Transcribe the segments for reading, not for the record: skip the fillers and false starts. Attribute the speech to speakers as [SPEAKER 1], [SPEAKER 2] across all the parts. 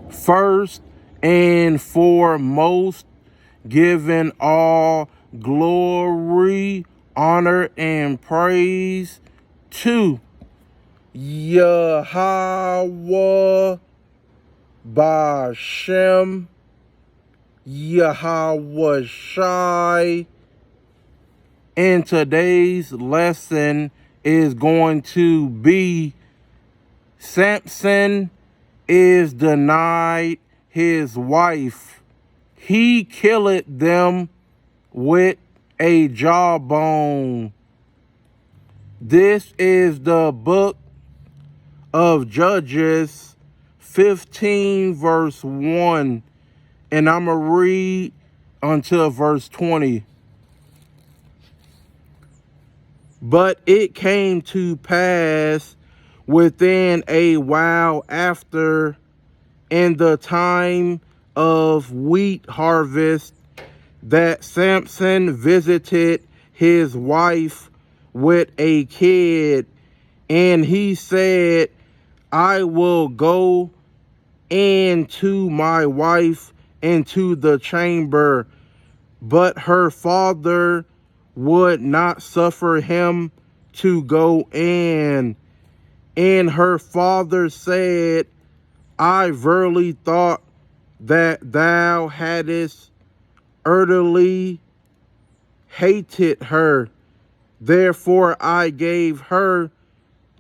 [SPEAKER 1] First and foremost, giving all glory, honor, and praise to Yahweh Bashem, Yahweh Shai. And today's lesson is going to be Samson is denied his wife. He killeth them with a jawbone. This is the book of Judges 15 verse 1. And I'm going to read until verse 20. But it came to pass within a while after, in the time of wheat harvest, that Samson visited his wife with a kid, and he said, I will go in to my wife into the chamber. But her father would not suffer him to go in. And her father said, I verily thought that thou hadst utterly hated her. Therefore I gave her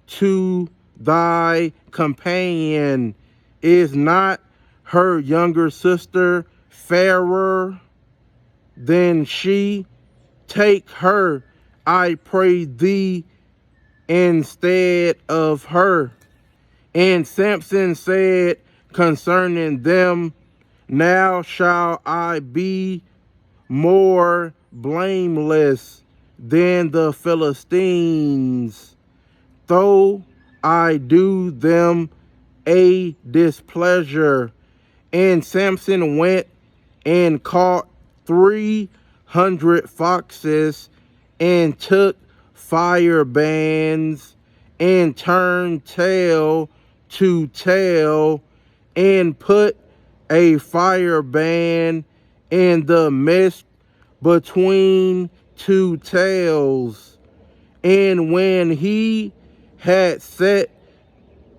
[SPEAKER 1] to thy companion. Is not her younger sister fairer than she? Take her, I pray thee, instead of her. And Samson said concerning them, now shall I be more blameless than the Philistines, though I do them a displeasure. And Samson went and caught 300 foxes, and took fire bands, and turned tail to tail, and put a fire band in the midst between two tails. And when he had set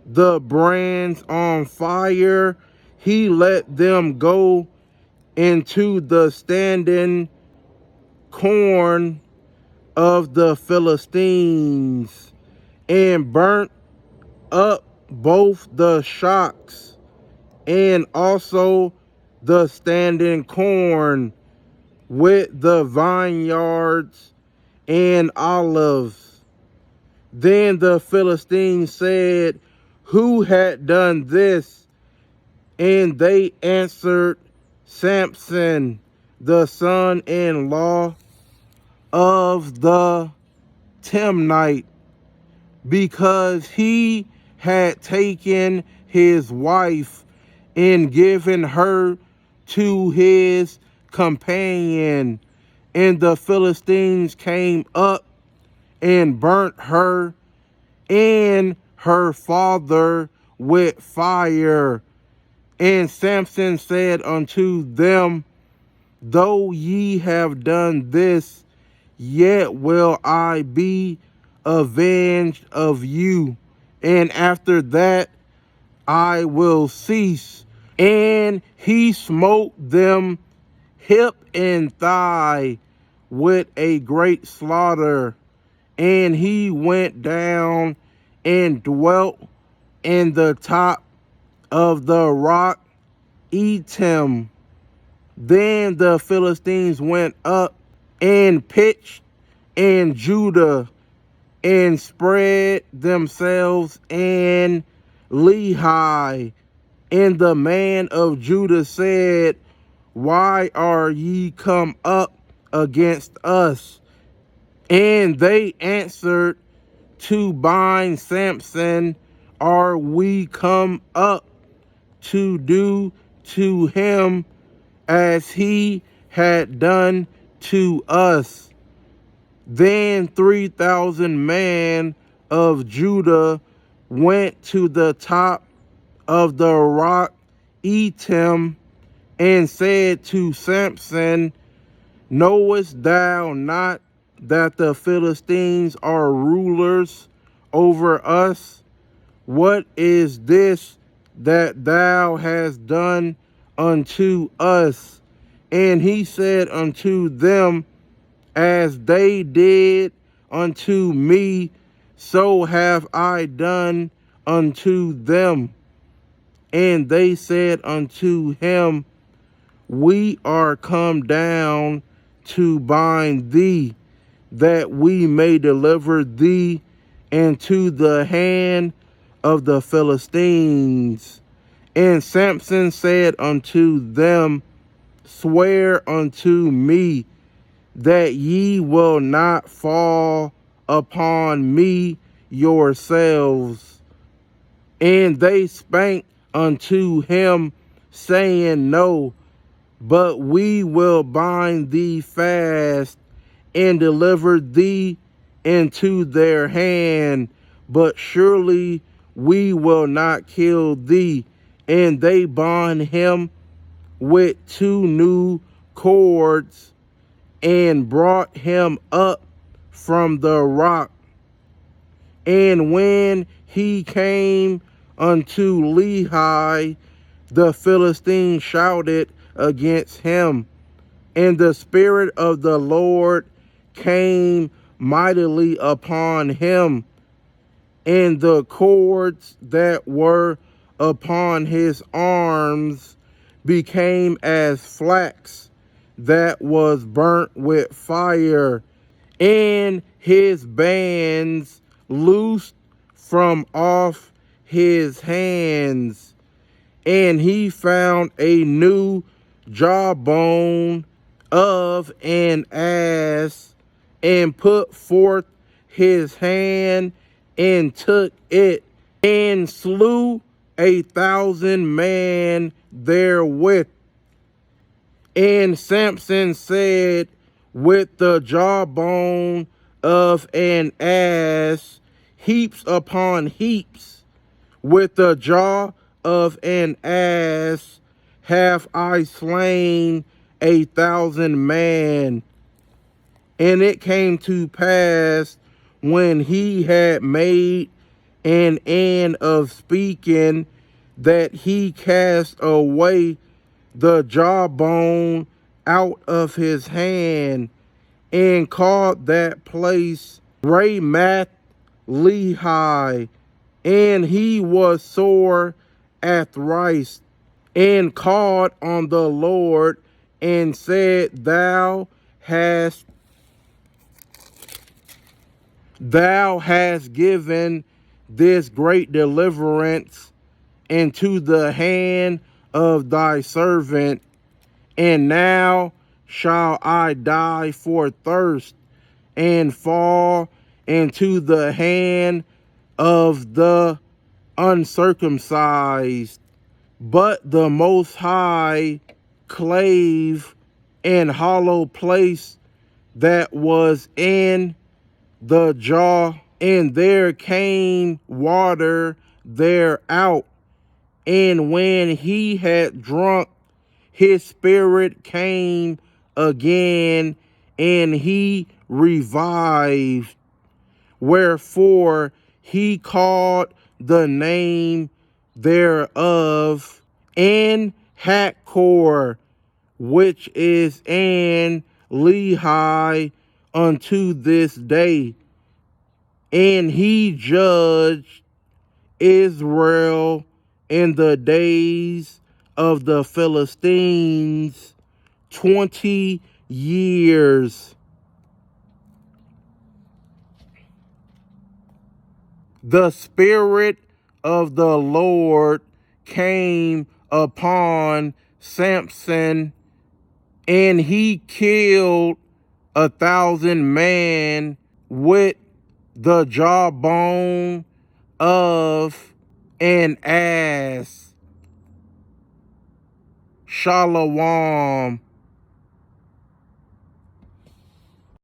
[SPEAKER 1] the brands on fire, he let them go into the standing corn of the Philistines, and burnt up both the shocks and also the standing corn with the vineyards and olives. Then the Philistines said, who had done this? And they answered, Samson, the son-in-law of the Timnite, because he had taken his wife and given her to his companion. And the Philistines came up and burnt her and her father with fire. And Samson said unto them, though ye have done this, yet will I be avenged of you. And after that I will cease. And he smote them hip and thigh with a great slaughter. And he went down and dwelt in the top of the rock Etam. Then the Philistines went up and pitched in Judah, and spread themselves in Lehi. And the man of Judah said, why are ye come up against us? And they answered, to bind Samson are we come up, to do to him as he had done to us. Then 3,000 men of Judah went to the top of the rock eat him, and said to Samson, knowest thou not that the Philistines are rulers over us? What is this that thou hast done unto us? And he said unto them, as they did unto me, so have I done unto them. And they said unto him, we are come down to bind thee, that we may deliver thee into the hand of the Philistines. And Samson said unto them, swear unto me that ye will not fall upon me yourselves. And they spake unto him, saying, no, but we will bind thee fast and deliver thee into their hand, but surely we will not kill thee. And they bound him with 2 new cords and brought him up from the rock. And when he came unto Lehi, the Philistines shouted against him, and the Spirit of the Lord came mightily upon him, and the cords that were upon his arms became as flax that was burnt with fire, and his bands loosed from off his hands. And he found a new jawbone of an ass, and put forth his hand and took it, and slew 1,000 men therewith. And Samson said, with the jawbone of an ass, heaps upon heaps, with the jaw of an ass have I slain 1,000 men. And it came to pass, when he had made an end of speaking, that he cast away the jawbone out of his hand, and called that place Ramath Lehi. And he was sore athrice, and called on the Lord, and said, thou hast given this great deliverance into the hand of thy servant, and now shall I die for thirst, and fall into the hand of the uncircumcised. But the Most High clave an hollow place that was in the jaw, and there came water thereout. And when he had drunk, his spirit came again, and he revived. Wherefore he called the name thereof En Hakkor, which is an Lehi unto this day. And he judged Israel in the days of the Philistines 20 years. The Spirit of the Lord came upon Samson, and he killed 1,000 men with the jawbone of an ass. Shalom.